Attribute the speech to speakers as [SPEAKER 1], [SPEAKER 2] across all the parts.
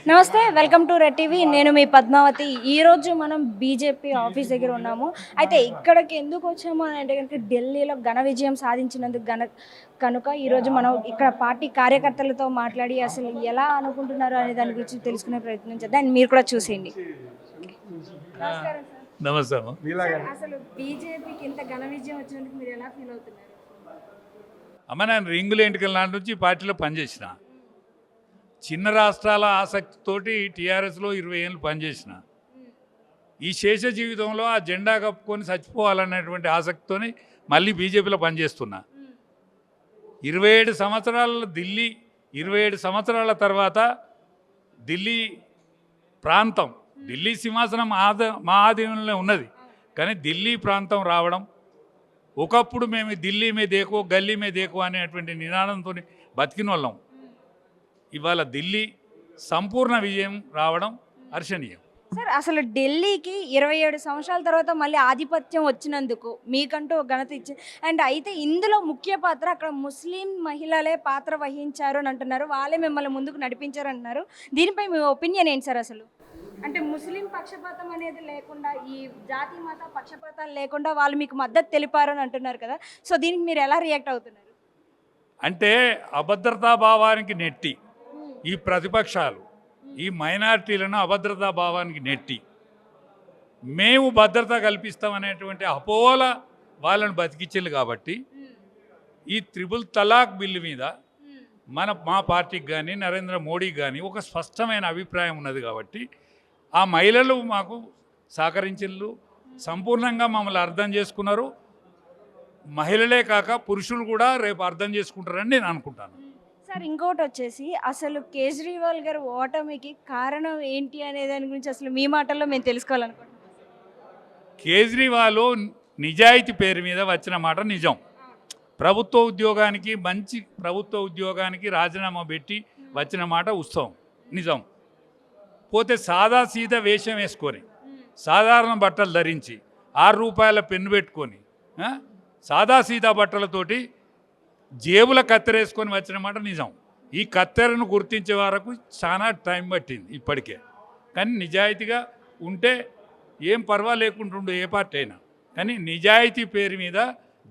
[SPEAKER 1] నమస్తే, welcome to red TV. నేను మీ పద్మావతి. ఈరోజు మనం బీజేపీ ఆఫీస్ దగ్గర ఉన్నాము. అయితే ఇక్కడికి ఎందుకు వచ్చాము అని అంటే కనుక ఢిల్లీలో ఘన విజయం సాధించినందుకు కనుక ఈరోజు మనం ఇక్కడ పార్టీ కార్యకర్తలతో మాట్లాడి అసలు ఎలా అనుకుంటున్నారు అనే దాని గురించి తెలుసుకునే ప్రయత్నం చేద్దాం. అండ్ మీరు కూడా చూసేయండి.
[SPEAKER 2] నమస్తే.
[SPEAKER 1] అసలు బీజేపీకి ఇంత ఘన విజయం వచ్చినందుకు మీరు ఎలా ఫీల్ అవుతున్నారు?
[SPEAKER 2] అమ్మ, నేను రింగుల ఎన్నికల నాటి నుంచి పార్టీలో పనిచేసిన. చిన్న రాష్ట్రాల ఆసక్తితోటి టీఆర్ఎస్లో 20 ఏళ్ళు పనిచేసిన. ఈ శేష జీవితంలో ఆ జెండా కప్పుకొని చచ్చిపోవాలనేటువంటి ఆసక్తితోని మళ్ళీ బీజేపీలో పనిచేస్తున్నా. 27 సంవత్సరాల ఢిల్లీ, 27 సంవత్సరాల తర్వాత ఢిల్లీ ప్రాంతం, ఢిల్లీ సింహాసనం మా ఆధీనంలో ఉన్నది, కానీ ఢిల్లీ ప్రాంతం రావడం, ఒకప్పుడు మేము ఢిల్లీ మే దేకో గల్లీ మే దేకో అనేటువంటి నినాదంతో బతికిన వాళ్ళం. ఇవాళ ఢిల్లీ సంపూర్ణ విజయం రావడం హర్షణీయం.
[SPEAKER 1] సార్, అసలు ఢిల్లీకి 27 సంవత్సరాల తర్వాత మళ్ళీ ఆధిపత్యం వచ్చినందుకు మీకంటూ ఘనత ఇచ్చింది. అండ్ అయితే ఇందులో ముఖ్య పాత్ర అక్కడ ముస్లిం మహిళలే పాత్ర వహించారు అని అంటున్నారు. వాళ్ళే మిమ్మల్ని ముందుకు నడిపించారు అంటున్నారు. దీనిపై మీ ఒపీనియన్ ఏంటి సార్? అసలు అంటే ముస్లిం పక్షపాతం అనేది లేకుండా, ఈ జాతి మత పక్షపాతాలు లేకుండా వాళ్ళు మీకు మద్దతు తెలిపారు అని అంటున్నారు కదా. సో దీనికి మీరు ఎలా రియాక్ట్ అవుతున్నారు?
[SPEAKER 2] అంటే అభద్రతా భావానికి నెట్టి ఈ ప్రతిపక్షాలు ఈ మైనారిటీలను అభద్రతా భావానికి నెట్టి మేము భద్రత కల్పిస్తామనేటువంటి అపోహల వాళ్ళను బతికించారు. కాబట్టి ఈ త్రిపుల్ తలాక్ బిల్లు మీద మా పార్టీకి కానీ నరేంద్ర మోడీకి కానీ ఒక స్పష్టమైన అభిప్రాయం ఉన్నది. కాబట్టి ఆ మహిళలు మాకు సహకరించారు, సంపూర్ణంగా మమ్మల్ని అర్థం చేసుకున్నారు. మహిళలే కాక పురుషులు కూడా రేపు అర్థం చేసుకుంటారని నేను అనుకుంటాను.
[SPEAKER 1] సార్, ఇంకోటి వచ్చేసి అసలు కేజ్రీవాల్ గారు ఓటమికి కారణం ఏంటి అనే దాని గురించి అసలు మీ మాటల్లో మేము తెలుసుకోవాలనుకుంటున్నాం.
[SPEAKER 2] కేజ్రీవాల్ నిజాయితీ పేరు మీద వచ్చిన మాట నిజం. ప్రభుత్వ ఉద్యోగానికి రాజీనామా పెట్టి వచ్చిన మాట ఉత్సవం నిజం. పోతే సాదా సీదా వేషం వేసుకొని, సాధారణ బట్టలు ధరించి, 6 రూపాయల పెన్ను పెట్టుకొని, సాదా సీదా బట్టలతోటి జేబుల కత్తెరేసుకొని వచ్చిన మాట నిజం. ఈ కత్తెరను గుర్తించే వరకు చాలా టైం పట్టింది ఇప్పటికే. కానీ నిజాయితీగా ఉంటే ఏం పర్వాలేకుంటుండు ఏ పార్టీ అయినా. కానీ నిజాయితీ పేరు మీద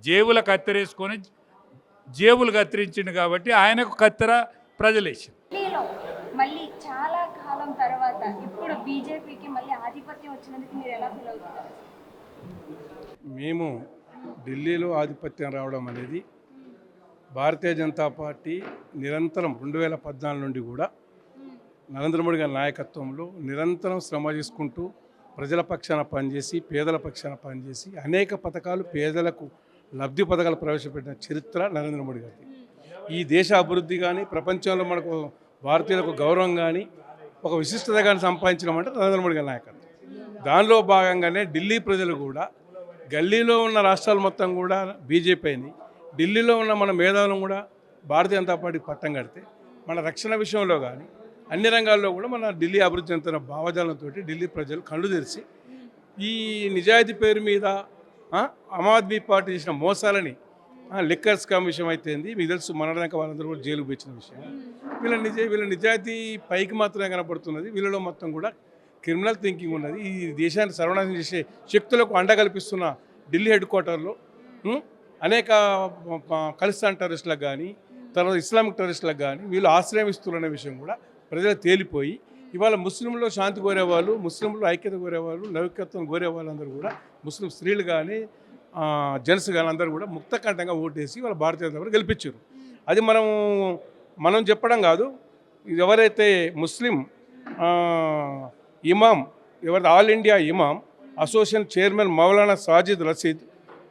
[SPEAKER 2] జేబుల కత్తెరేసుకొని జేబులు కత్తిరించిండు కాబట్టి ఆయనకు కత్తెర ప్రజలేసింది.
[SPEAKER 1] మళ్ళీ చాలా కాలం తర్వాత ఇప్పుడు బీజేపీకి మళ్ళీ ఆధిపత్యం వచ్చినందుకు మీరు ఎలా ఫీల్ అవుతున్నారు?
[SPEAKER 3] మేము ఢిల్లీలో ఆధిపత్యం రావడం అనేది భారతీయ జనతా పార్టీ నిరంతరం 2014 నుండి కూడా నరేంద్ర మోడీ గారి నాయకత్వంలో నిరంతరం శ్రమ చేసుకుంటూ ప్రజల పక్షాన పనిచేసి, పేదల పక్షాన పనిచేసి అనేక పథకాలు, పేదలకు లబ్ధి పథకాలు ప్రవేశపెట్టిన చరిత్ర నరేంద్ర మోడీ గారికి. ఈ దేశ అభివృద్ధి కానీ, ప్రపంచంలో మనకు భారతీయులకు గౌరవం కానీ, ఒక విశిష్టత కానీ సంపాదించడం అంటే నరేంద్ర మోడీ గారి నాయకత్వం. దానిలో భాగంగానే ఢిల్లీ ప్రజలు కూడా, గల్లీలో ఉన్న రాష్ట్రాలు మొత్తం కూడా బీజేపీని, ఢిల్లీలో ఉన్న మన మేధావులను కూడా భారతీయ జనతా పార్టీకి పట్టం కడితే, మన రక్షణ విషయంలో కానీ అన్ని రంగాల్లో కూడా మన ఢిల్లీ అభివృద్ధి చెందుతున్న భావజాలంతో ఢిల్లీ ప్రజలు కళ్ళు తెరిచి ఈ నిజాయితీ పేరు మీద ఆమ్ ఆద్మీ పార్టీ చేసిన మోసాలని, లిక్కర్ స్కామ్ విషయం అయితేంది, మీకు తెలుసు, మనడానికి వాళ్ళందరూ కూడా జైలుకు వచ్చిన విషయం. వీళ్ళ నిజాయితీ పైకి మాత్రమే కనపడుతున్నది. వీళ్ళలో మొత్తం కూడా క్రిమినల్ థింకింగ్ ఉన్నది. ఈ దేశాన్ని సర్వనాశనం చేసే శక్తులకు అండ కల్పిస్తున్న ఢిల్లీ హెడ్ క్వార్టర్లో అనేక ఖలిస్తాన్ టెర్రరిస్టులకు కానీ, తర్వాత ఇస్లామిక్ టెర్రరిస్టులకు కానీ వీళ్ళు ఆశ్రయం ఇస్తున్న విషయం కూడా ప్రజలు తేలిపోయి, ఇవాళ ముస్లింలో శాంతి కోరేవాళ్ళు, ముస్లింలో ఐక్యత కోరేవాళ్ళు, లౌకికత్వం కోరే వాళ్ళందరూ కూడా, ముస్లిం స్త్రీలు కానీ జెంట్స్ కానీ అందరూ కూడా ముక్తకంఠంగా ఓటేసి వాళ్ళ భారతీయ జనతా పార్టీ గెలిపించారు. అది మనం చెప్పడం కాదు. ఎవరైతే ముస్లిం ఇమాం, ఎవరైతే ఆల్ ఇండియా ఇమాం అసోసియేషన్ చైర్మన్ మౌలానా సాజిద్ రషీద్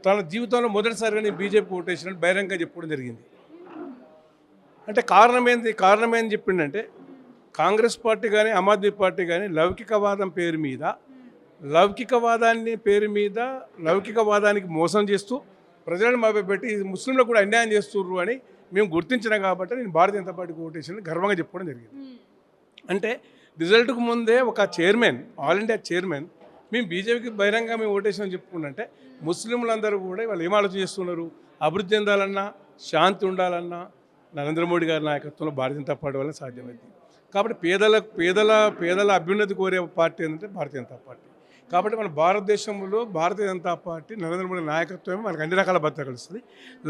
[SPEAKER 3] తన జీవితంలో మొదటిసారిగా నేను బీజేపీ ఓటేసినట్టు బహిరంగంగా చెప్పడం జరిగింది. అంటే కారణం ఏంది చెప్పిండంటే, కాంగ్రెస్ పార్టీ కానీ ఆమ్ ఆద్మీ పార్టీ కానీ లౌకికవాదం పేరు మీద, లౌకికవాదానికి మోసం చేస్తూ ప్రజలను మభ్యపెట్టి ముస్లింలకు కూడా అన్యాయం చేస్తుర్రు అని మేము గుర్తించినా కాబట్టి నేను భారతీయ జనతా పార్టీకి ఓటేసినట్టు గర్వంగా చెప్పుకోవడం జరిగింది. అంటే రిజల్ట్కు ముందే ఒక చైర్మన్, ఆల్ ఇండియా చైర్మన్, మేము బీజేపీకి బహిరంగంగా మేము ఓటేసినని చెప్పుకుంటే ముస్లింలందరూ కూడా వాళ్ళు ఏం ఆలోచన చేస్తున్నారు? అభివృద్ధి చెందాలన్నా, శాంతి ఉండాలన్నా నరేంద్ర మోడీ గారి నాయకత్వంలో భారతీయ జనతా పార్టీ వల్ల సాధ్యమైంది. కాబట్టి పేదల అభ్యున్నతి కోరే పార్టీ ఏంటంటే భారతీయ జనతా పార్టీ. కాబట్టి మన భారతదేశంలో భారతీయ జనతా పార్టీ నరేంద్ర మోడీ నాయకత్వమే మనకు అన్ని రకాల భద్రత కలుస్తుంది.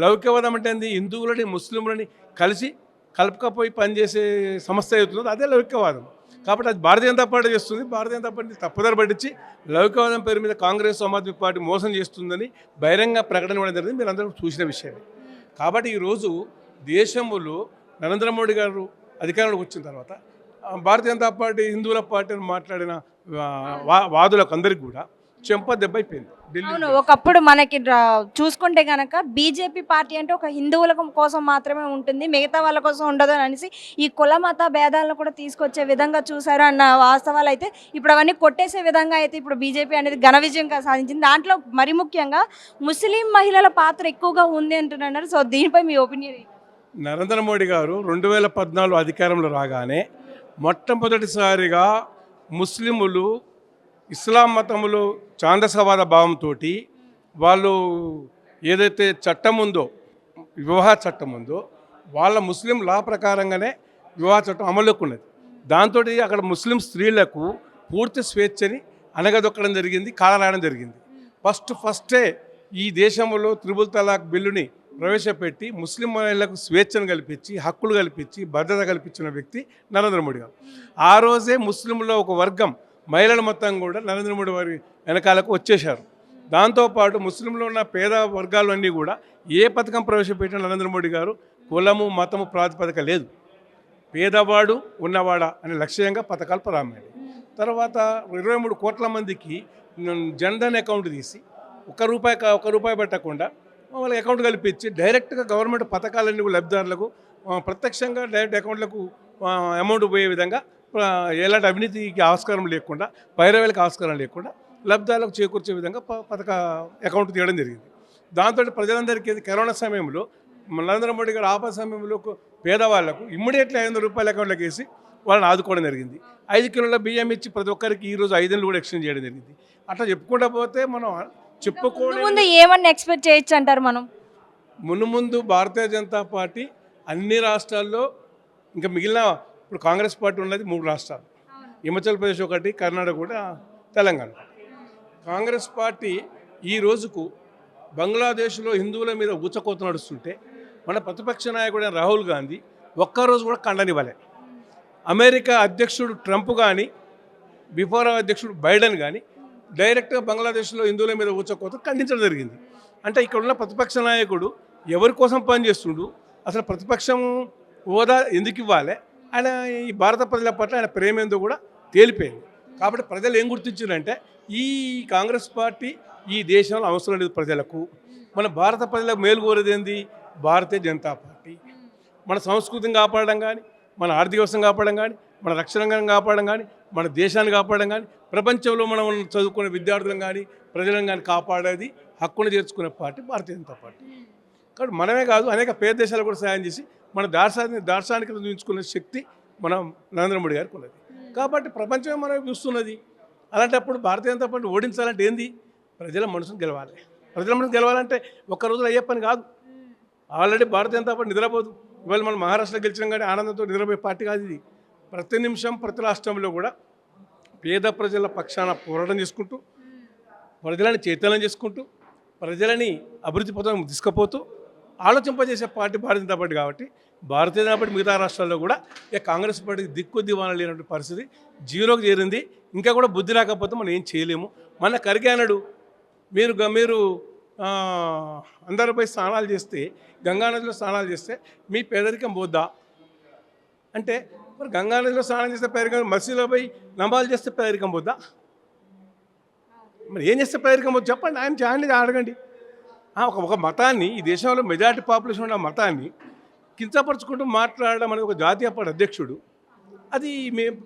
[SPEAKER 3] లౌకికవాదం అంటే ఏంది? హిందువులని ముస్లింలని కలిసి కలుపుకపోయి పనిచేసే సంస్థ అవుతుందో అదే లౌకికవాదం. కాబట్టి అది భారతీయ జనతా పార్టీ చేస్తుంది. భారతీయ జనతా పార్టీ తప్పుదారి పట్టించి లౌకికవాదం పేరు మీద కాంగ్రెస్ ఆమ్ ఆద్మీ పార్టీ మోసం చేస్తుందని బహిరంగ ప్రకటన ఇవ్వడం జరిగింది. మీరు అందరూ చూసిన విషయమే. కాబట్టి ఈరోజు దేశంలో నరేంద్ర మోడీ గారు అధికారంలోకి వచ్చిన తర్వాత భారతీయ జనతా పార్టీ హిందువుల పార్టీ అని మాట్లాడిన వాదులకు అందరికీ కూడా చెంప దెబ్బ అయిపోయింది.
[SPEAKER 1] అవును, ఒకప్పుడు మనకి చూసుకుంటే కనుక బీజేపీ పార్టీ అంటే ఒక హిందువుల కోసం మాత్రమే ఉంటుంది, మిగతా వాళ్ళ కోసం ఉండదు అని అనేసి ఈ కుల మత భేదాలను కూడా తీసుకొచ్చే విధంగా చూసారు అన్న వాస్తవాలు అయితే ఇప్పుడు అవన్నీ కొట్టేసే విధంగా అయితే ఇప్పుడు బీజేపీ అనేది ఘన విజయం సాధించింది. దాంట్లో మరి ముఖ్యంగా ముస్లిం మహిళల పాత్ర ఎక్కువగా ఉంది అంటున్నారు. సో దీనిపై మీ ఒపీనియన్?
[SPEAKER 3] నరేంద్ర మోడీ గారు 2014 అధికారంలో రాగానే మొట్టమొదటిసారిగా ముస్లిములు ఇస్లాం మతములో ఛాందసవాద భావంతో వాళ్ళు ఏదైతే చట్టం ఉందో, వివాహ చట్టం ఉందో, వాళ్ళ ముస్లిం లా ప్రకారంగానే వివాహ చట్టం అమలులోకి ఉన్నది. దాంతో అక్కడ ముస్లిం స్త్రీలకు పూర్తి స్వేచ్ఛని అనగదొక్కడం జరిగింది, కాలరాయడం జరిగింది. ఫస్టే ఈ దేశంలో త్రిబుల్ తలాక్ బిల్లుని ప్రవేశపెట్టి ముస్లిం మహిళలకు స్వేచ్ఛను కల్పించి, హక్కులు కల్పించి, భద్రత కల్పించిన వ్యక్తి నరేంద్ర మోడీ గారు. ఆ రోజే ముస్లింలో ఒక వర్గం మహిళలు మొత్తం కూడా నరేంద్ర మోడీ వారి వెనకాలకు వచ్చేశారు. దాంతోపాటు ముస్లింలో ఉన్న పేద వర్గాలన్నీ కూడా ఏ పథకం ప్రవేశపెట్టిన నరేంద్ర మోడీ గారు కులము మతము ప్రాతిపదిక లేదు, పేదవాడు ఉన్నవాడా అనే లక్ష్యంగా పథకాలు ప్రారంభమైంది. తర్వాత 23 కోట్ల మందికి జన్ధన్ అకౌంట్ తీసి ఒక్క రూపాయి పెట్టకుండా వాళ్ళకి అకౌంట్ కల్పించి డైరెక్ట్గా గవర్నమెంట్ పథకాలన్నీ లబ్ధిదారులకు ప్రత్యక్షంగా డైరెక్ట్ అకౌంట్లకు అమౌంట్ పోయే విధంగా ఎలాంటి అవినీతికి ఆస్కారం లేకుండా, పైరవేలకు ఆస్కారం లేకుండా లబ్ధిదారులకు చేకూర్చే విధంగా పథక అకౌంట్ తీయడం జరిగింది. దాంతో ప్రజలందరికీ కరోనా సమయంలో నరేంద్ర మోడీ గారు ఆపద సమయంలో పేదవాళ్లకు ఇమ్మీడియట్లీ 500 రూపాయల అకౌంట్లోకి వేసి వాళ్ళని ఆదుకోవడం జరిగింది. 5 కిలోల బియ్యం ఇచ్చి ప్రతి ఒక్కరికి ఈరోజు 5 ఏళ్ళు కూడా ఎక్స్చేంజ్ చేయడం జరిగింది. అట్లా చెప్పుకుంటూ పోతే మనం
[SPEAKER 1] ముందు ఏమన్నా ఎక్స్పెక్ట్ చేయొచ్చు అంటారు మనం?
[SPEAKER 3] ముందు భారతీయ జనతా పార్టీ అన్ని రాష్ట్రాల్లో, ఇంకా మిగిలిన ఇప్పుడు కాంగ్రెస్ పార్టీ ఉన్నది 3 రాష్ట్రాలు, హిమాచల్ ప్రదేశ్ ఒకటి, కర్ణాటక కూడా, తెలంగాణ. కాంగ్రెస్ పార్టీ ఈ రోజుకు బంగ్లాదేశ్లో హిందువుల మీద ఊచకోత నడుస్తుంటే మన ప్రతిపక్ష నాయకుడైన రాహుల్ గాంధీ ఒక్కరోజు కూడా ఖండనివ్వలే. అమెరికా అధ్యక్షుడు ట్రంప్ కానీ, బిఫోర్ అధ్యక్షుడు బైడెన్ కానీ డైరెక్ట్గా బంగ్లాదేశ్లో హిందువుల మీద ఊచకోత ఖండించడం జరిగింది. అంటే ఇక్కడ ఉన్న ప్రతిపక్ష నాయకుడు ఎవరి కోసం పనిచేస్తుండు, అసలు ప్రతిపక్షం హోదా ఎందుకు ఇవ్వాలి, ఆయన ఈ భారత ప్రజల పట్ల ఆయన ప్రేమ ఏందో కూడా తేలిపోయింది. కాబట్టి ప్రజలు ఏం గుర్తించారంటే ఈ కాంగ్రెస్ పార్టీ ఈ దేశంలో అవసరం లేదు ప్రజలకు. మన భారత ప్రజలకు మేలు కోరేది ఏంది? భారతీయ జనతా పార్టీ. మన సంస్కృతిని కాపాడడం కానీ, మన ఆర్థిక వ్యవస్థను కాపాడడం కానీ, మన రక్షణ రంగాన్ని కాపాడడం కానీ, మన దేశాన్ని కాపాడడం కానీ, ప్రపంచంలో మనం చదువుకునే విద్యార్థులను కానీ ప్రజలను కానీ కాపాడేది, హక్కును చేర్చుకునే పార్టీ భారతీయ జనతా పార్టీ. కాబట్టి మనమే కాదు, అనేక పేద దేశాలు కూడా సాయం చేసి మన దార్శనికత చూపించుకునే శక్తి మనం నరేంద్ర మోడీ గారికి ఉన్నది. కాబట్టి ప్రపంచమే మనం చూస్తున్నది. అలాంటప్పుడు భారతీయ జనతా పార్టీ ఓడించాలంటే ఏంది? ప్రజల మనసును గెలవాలి. ప్రజల మనసు గెలవాలంటే ఒక్క రోజులో అయ్యే పని కాదు. Already Bharatiya Janata party నిద్రపోదు. ఇవాళ మనం మహారాష్ట్రలో గెలిచినాం కానీ ఆనందంతో నిద్రపోయే పార్టీ కాదు ఇది. ప్రతి నిమిషం ప్రతి రాష్ట్రంలో కూడా పేద ప్రజల పక్షాన పోరాటం చేసుకుంటూ, ప్రజలని చైతన్యం చేసుకుంటూ, ప్రజలని అభివృద్ధి పథకం తీసుకుపోతూ ఆలోచింపజేసే పార్టీ భారతీయ జనతా పార్టీ. కాబట్టి భారతీయ జనతా పార్టీ మిగతా రాష్ట్రాల్లో కూడా కాంగ్రెస్ పార్టీకి దిక్కు దివాణం లేనటువంటి పరిస్థితి జీరోకి చేరింది. ఇంకా కూడా బుద్ధి రాకపోతే మనం ఏం చేయలేము. మన ఖర్గే అన్నాడు, మీరు అందరిపై స్నానాలు చేస్తే, గంగానదిలో స్నానాలు చేస్తే మీ పేదరికం పోద్దా అంటే, మరి గంగానదిలో స్నానం చేస్తే పేదరికం, మసీదులో పోయి నమాజులు చేస్తే పేదరికం పోద్దా? మరి ఏం చేస్తే పేదరికం పోద్దు చెప్పండి. ఆయన చేయండి, అడగండి. ఒక మతాన్ని, ఈ దేశంలో మెజారిటీ పాపులేషన్ ఉన్న మతాన్ని కించపరుచుకుంటూ మాట్లాడడం అనేది ఒక జాతీయ పార్టీ అధ్యక్షుడు, అది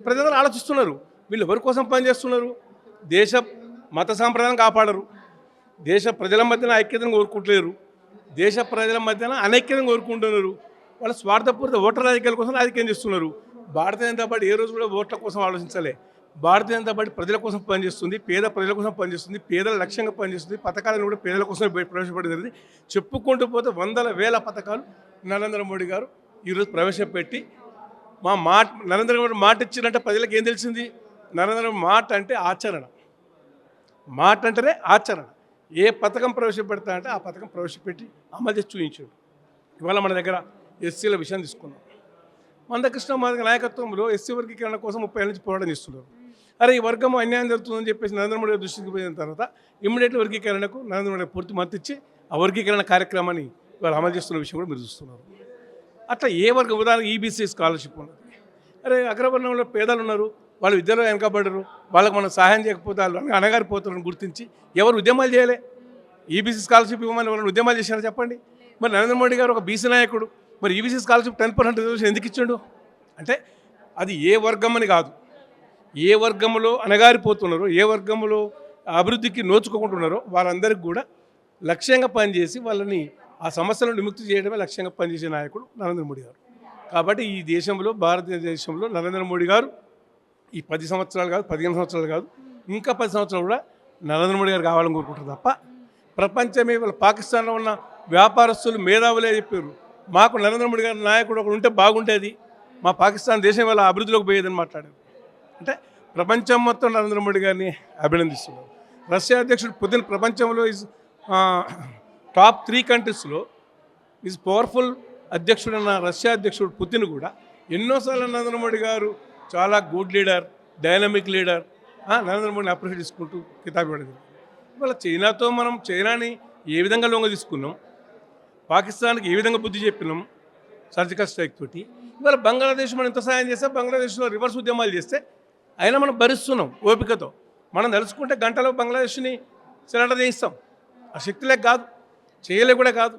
[SPEAKER 3] ప్రజలు ఆలోచిస్తున్నారు. వీళ్ళు ఎవరి కోసం పనిచేస్తున్నారు? దేశ మత సాంప్రదాయం కాపాడరు, దేశ ప్రజల మధ్యన ఐక్యతను కోరుకుంటలేరు, దేశ ప్రజల మధ్యన అనైక్యతను కోరుకుంటున్నారు. వాళ్ళ స్వార్థపూరిత ఓటర్ రాజకీయాల కోసం రాజకీయం చేస్తున్నారు. భారతీయ జనతా పార్టీ ఏ రోజు కూడా ఓట్ల కోసం ఆలోచించలే. భారతీయ జనతా పార్టీ ప్రజల కోసం పనిచేస్తుంది, పేద ప్రజల కోసం పనిచేస్తుంది, పేదల లక్ష్యంగా పనిచేస్తుంది. పథకాలను కూడా పేదల కోసం ప్రవేశపెట్టడం జరిగింది. చెప్పుకుంటూ పోతే వందల వేల పథకాలు నరేంద్ర మోడీ గారు ఈరోజు ప్రవేశపెట్టి నరేంద్ర మోడీ మాట ఇచ్చినట్టే ప్రజలకు ఏం తెలిసింది? నరేంద్ర మోడీ మాట అంటే ఆచరణ, మాట అంటేనే ఆచరణ. ఏ పథకం ప్రవేశపెడతా అంటే ఆ పథకం ప్రవేశపెట్టి అమలు చేసి చూపించాడు. ఇవాళ మన దగ్గర ఎస్సీల విషయం తీసుకున్నాం. మందకృష్ణ మాదిగ నాయకత్వంలో ఎస్సీ వర్గీకరణ కోసం 30 ఏళ్ళ నుంచి పోరాటం చేస్తున్నారు. అరే ఈ వర్గం అన్యాయం జరుగుతుందని చెప్పేసి నరేంద్ర మోడీ దృష్టికి పోయిన తర్వాత ఇమ్మీడియట్లీ వర్గీకరణకు నరేంద్ర మోడీ పూర్తి మద్దతు ఇచ్చి ఆ వర్గీకరణ కార్యక్రమాన్ని ఇవాళ అమలు చేస్తున్న విషయం కూడా మీరు చూస్తున్నారు. అట్లా ఏ వర్గం, ఉదాహరణకు ఈబీసీ స్కాలర్షిప్ ఉన్నది. అరే అగ్రవర్ణంలో పేదలు ఉన్నారు, వాళ్ళు విద్యలో వెనకబడరు, వాళ్ళకి మనం సహాయం చేయకపోతే వాళ్ళు అనగారిపోతారని గుర్తించి ఎవరు ఉద్యమాలు చేయలే? ఈబీసీ స్కాలర్షిప్ ఇవ్వమని ఎవరైనా ఉద్యమాలు చేశారో చెప్పండి. మరి నరేంద్ర మోడీ గారు ఒక బీసీ నాయకుడు, మరి ఈబీసీ స్కాలర్షిప్ 10% రిజర్వేషన్ ఎందుకు ఇచ్చాడు? అంటే అది ఏ వర్గం అని కాదు, ఏ వర్గంలో అనగారిపోతున్నారో, ఏ వర్గంలో అభివృద్ధికి నోచుకుంటున్నారో వారందరికీ కూడా లక్ష్యంగా పనిచేసి వాళ్ళని ఆ సమస్యలను విముక్తి చేయడమే లక్ష్యంగా పనిచేసే నాయకుడు నరేంద్ర మోడీ గారు. కాబట్టి ఈ దేశంలో, భారతదేశంలో నరేంద్ర మోడీ గారు ఈ 10 సంవత్సరాలు కాదు, 15 సంవత్సరాలు కాదు, ఇంకా 10 సంవత్సరాలు కూడా నరేంద్ర మోడీ గారు కావాలని కోరుకుంటారు తప్ప ప్రపంచమే వాళ్ళ పాకిస్తాన్లో ఉన్న వ్యాపారస్తులు మేధావులే చెప్పారు, మాకు నరేంద్ర మోడీ గారి నాయకుడు ఒకడు ఉంటే బాగుండేది, మా పాకిస్తాన్ దేశం వల్ల అభివృద్ధిలోకి పోయేదని మాట్లాడారు. అంటే ప్రపంచం మొత్తం నరేంద్ర మోడీ గారిని అభినందిస్తున్నారు. రష్యా అధ్యక్షుడు పుతిన్ ప్రపంచంలో టాప్ 3 కంట్రీస్లో ఈజ్ పవర్ఫుల్ అధ్యక్షుడన్న రష్యా అధ్యక్షుడు పుతిన్ కూడా ఎన్నోసార్లు నరేంద్ర మోడీ గారు చాలా good leader, dynamic leader, Narendra మోడీని అప్రిషియేట్ చేసుకుంటూ కితాబు ఇవ్వడం. ఇవాళ చైనాతో మనం చైనాని ఏ విధంగా లొంగ తీసుకున్నాం, పాకిస్తాన్కి ఏ విధంగా బుద్ధి చెప్పినాం సర్జికల్ స్ట్రైక్ తోటి. ఇవాళ బంగ్లాదేశ్ మనం ఎంత సాయం చేస్తే, బంగ్లాదేశ్లో రివర్స్ ఉద్యమాలు చేస్తే అయినా మనం భరిస్తున్నాం ఓపికతో. మనం తెలుసుకుంటే గంటలో బంగ్లాదేశ్ని సిలిండర్ చేయిస్తాం. ఆ శక్తిలేక కాదు, చేయలే కూడా కాదు,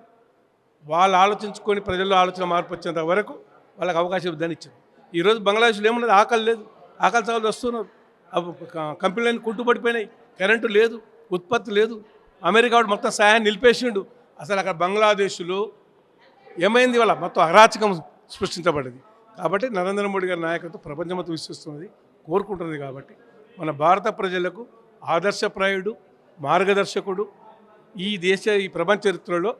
[SPEAKER 3] వాళ్ళు ఆలోచించుకొని ప్రజల్లో ఆలోచన మార్పు వచ్చేంత వరకు వాళ్ళకి అవకాశం ఇద్దని ఇచ్చారు. ఈరోజు బంగ్లాదేశ్లో ఏమున్నది? ఆకలి లేదు, ఆకలి చాలు వస్తున్నారు, కంపెనీలన్నీ కుంటుపడిపోయినాయి, కరెంటు లేదు, ఉత్పత్తి లేదు, అమెరికా వాడు మొత్తం సహాయాన్ని నిలిపేసిండు. అసలు అక్కడ బంగ్లాదేశ్లో ఏమైంది? వాళ్ళ మొత్తం అరాచకం సృష్టించబడింది. కాబట్టి నరేంద్ర మోడీ గారి నాయకత్వం ప్రపంచం మొత్తం విశ్వసిస్తున్నది, కోరుకుంటున్నది. కాబట్టి మన భారత ప్రజలకు ఆదర్శప్రాయుడు, మార్గదర్శకుడు, ఈ ప్రపంచ చరిత్రలో